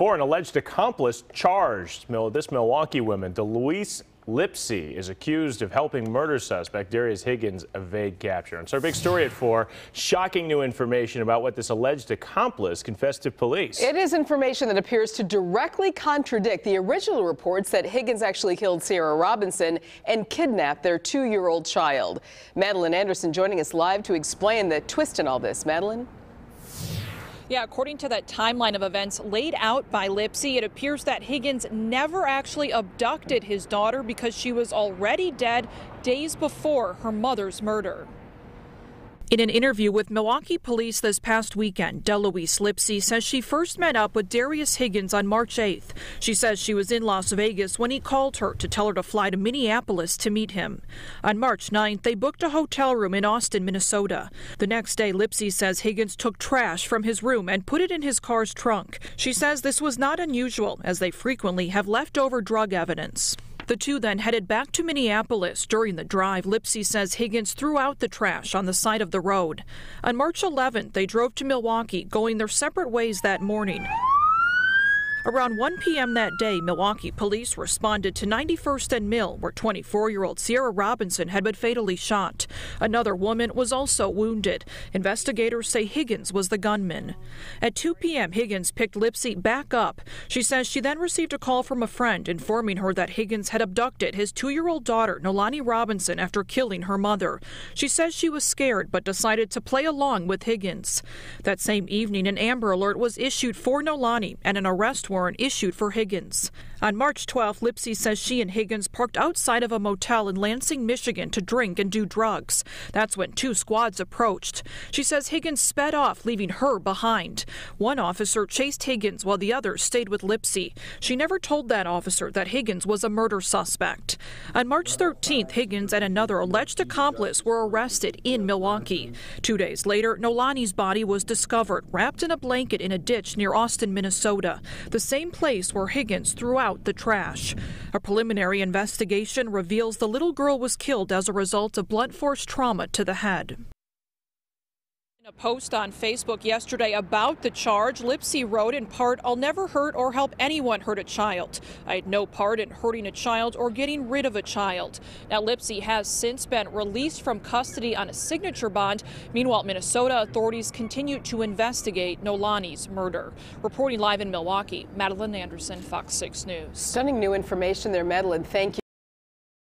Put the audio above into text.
4, an alleged accomplice charged. This Milwaukee woman, DeLuise Lipsy, is accused of helping murder suspect Darius Higgins evade capture. And so our big story at 4, shocking new information about what this alleged accomplice confessed to police. It is information that appears to directly contradict the original reports that Higgins actually killed Sierra Robinson and kidnapped their 2-year-old child. Madeline Anderson joining us live to explain the twist in all this. Madeline? Yeah, according to that timeline of events laid out by Lipsy, it appears that Higgins never actually abducted his daughter because she was already dead days before her mother's murder. In an interview with Milwaukee police this past weekend, DeLuise Lipsy says she first met up with Darius Higgins on March 8th. She says she was in Las Vegas when he called her to tell her to fly to Minneapolis to meet him. On March 9th, they booked a hotel room in Austin, Minnesota. The next day, Lipsy says Higgins took trash from his room and put it in his car's trunk. She says this was not unusual, as they frequently have leftover drug evidence. The two then headed back to Minneapolis. During the drive, Lipsy says Higgins threw out the trash on the side of the road. On March 11th, they drove to Milwaukee, going their separate ways that morning. Around 1 p.m. that day, Milwaukee police responded to 91st and Mill, where 24-year-old Sierra Robinson had been fatally shot. Another woman was also wounded. Investigators say Higgins was the gunman. At 2 p.m., Higgins picked Lipsy back up. She says she then received a call from a friend informing her that Higgins had abducted his 2-year-old daughter, Noelani Robinson, after killing her mother. She says she was scared but decided to play along with Higgins. That same evening, an Amber Alert was issued for Noelani and an arrest warrant issued for Higgins. On March 12th, Lipsy says she and Higgins parked outside of a motel in Lansing, Michigan to drink and do drugs. That's when 2 squads approached. She says Higgins sped off, leaving her behind. One officer chased Higgins while the other stayed with Lipsy. She never told that officer that Higgins was a murder suspect. On March 13th, Higgins and another alleged accomplice were arrested in Milwaukee. 2 days later, Noelani's body was discovered, wrapped in a blanket in a ditch near Austin, Minnesota, the same place where Higgins threw out the trash. A preliminary investigation reveals the little girl was killed as a result of blunt force trauma to the head. In a post on Facebook yesterday about the charge, Lipsy wrote in part, "I'll never hurt or help anyone hurt a child. I had no part in hurting a child or getting rid of a child." Now, Lipsy has since been released from custody on a signature bond. Meanwhile, Minnesota authorities continue to investigate Noelani's murder. Reporting live in Milwaukee, Madeline Anderson, Fox 6 News. Stunning new information there, Madeline. Thank you.